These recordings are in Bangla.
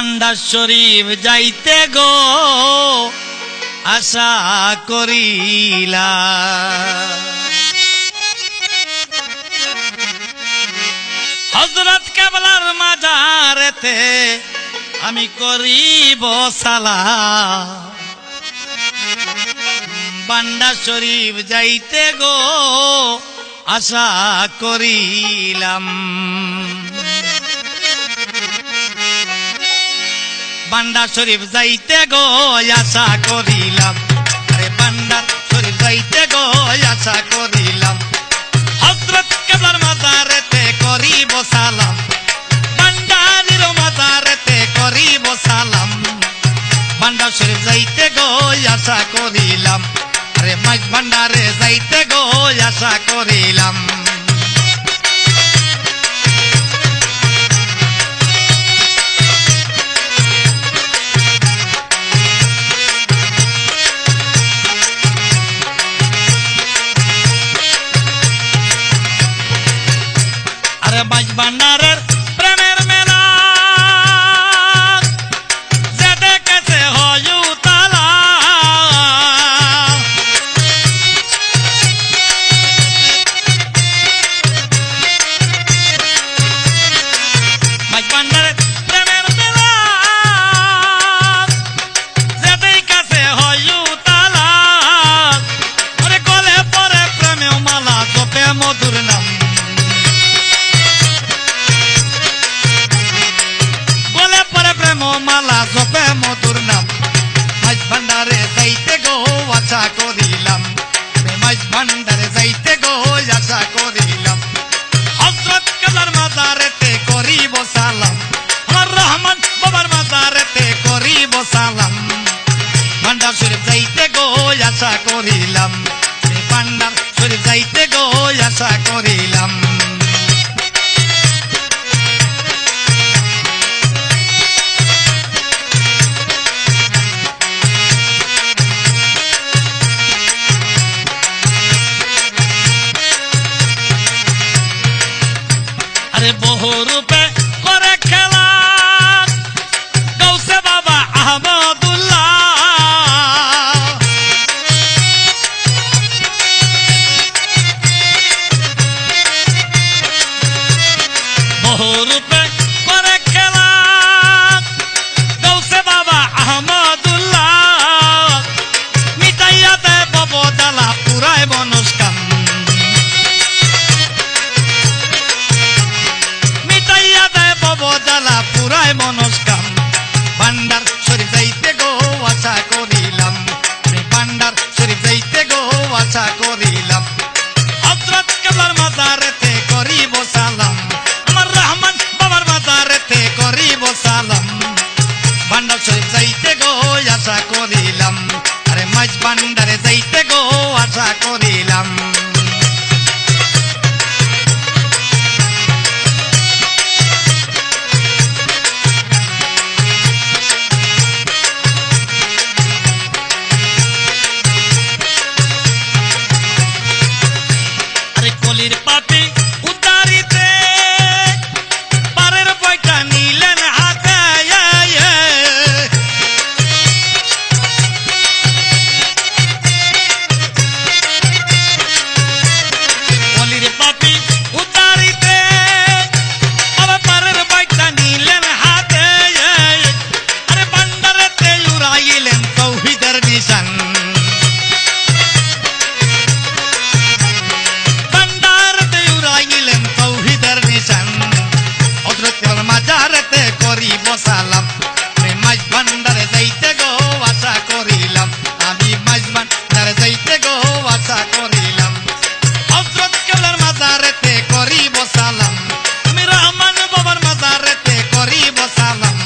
বান্দার শরীফ যাইতে গো আশা করিলাম। হযরত কেবলার মাজারেতে আমি করিব সালাম। বান্দার শরীফ যাইতে গো আশা করিলাম। বান্দার শরীফ যাইতে গো আশা করিলাম। আরে বান্দার শরীফ যাইতে গো আশা করিলাম। হযরত কেবলার মাজারেতে করিব সালাম। বান্দারির মাজারেতে করিব সালাম। বান্দার শরীফ যাইতে গো আশা করিলাম। আরে মাঝ ভান্ডারে যাইতে গো আশা করিলাম। আরে মাঝ ভান্ডারের প্রেমের মেলা যেতে কাছে হয় উতালা। মাঝ ভান্ডারের প্রেমের মেলা যেতে কাছে হয় উতালা। আরে গলে পরে প্রেমেও মালা জপে মধুর নাম। মালা জপে মধুর নাম। মাঝ ভান্ডারে যাইতে গো আশা করিলাম। মাঝ ভান্ডারে যাইতে গো আশা করিলাম। হযরত কেবলার মাজারেতে করিব সালাম। আমার রহমান বাবার মাজারেতে করিব সালাম। ভান্ডার শরীফ যাইতে গো আশা করিলাম। ভান্ডার শরীফ যাইতে গো আশা করিলাম। বহু রূপে করে খেলা গৌসে বাবা আহমদুল্লাহ। বহু রূপে করে খেলা গৌসে বাবা আহমদুল্লাহ। মিটাইয়া দেয় বব জ্বালা পুরায় মনস্কাম। জ্বালা পুরায় মনস্কাম। ভান্ডার শরীফ যাইতে গো আশা করিলাম। ভান্ডার শরীফ যাইতে গো আশা করিলাম। হযরত কেবলার মাজারেতে করিব সালাম। আমার রহমান বাবার মাজারেতে করিব সালাম। ভান্ডার শরীফ যাইতে গো আশা করিলাম। আরে মাঝ ভান্ডারে যাইতে গো আশা করিলাম। পাপি উতারিতে পারের বইটা নিলেন হাতে। কলির পাপি উতারিতে পারের বইটা নিলেন হাতে। আরে ভান্ডারেতে উড়াইলেন তৌহিদের নিশান। মাজারেতে করিব সালাম। মাঝ ভান্ডারে যাইতে গো আশা করিলাম। আমি মাঝ ভান্ডারে যাইতে গো আশা করিলাম। হযরত কেবলার মাজারেতে করিব সালাম। আমি রহমান বাবার মাজারেতে করিব সালাম।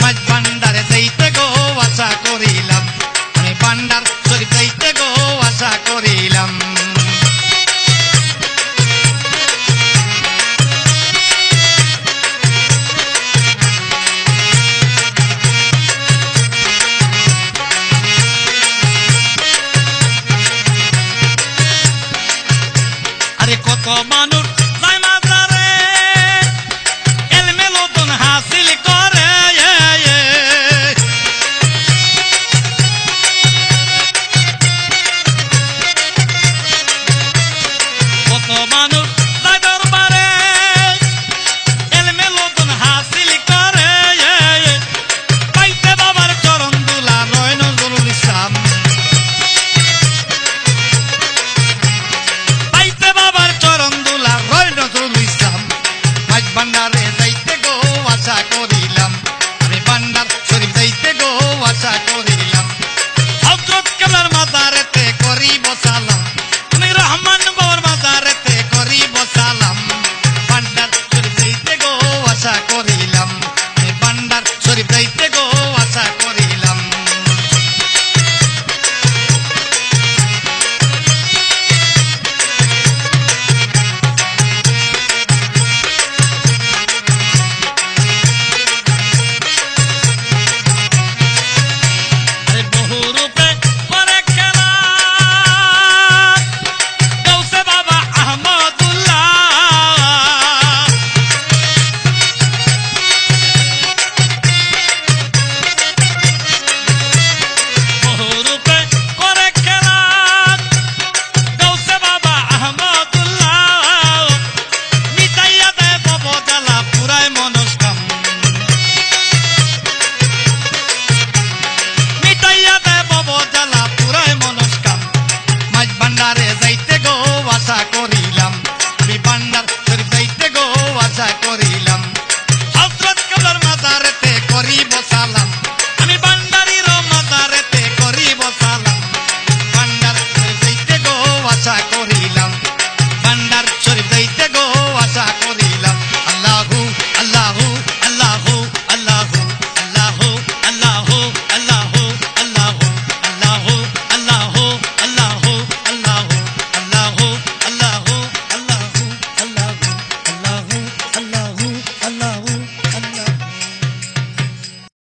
মাঝ ভান্ডারে যাইতে গো আশা করিলাম। আমি ভান্ডার শরীফ যাইতে গো আশা করিলাম। কত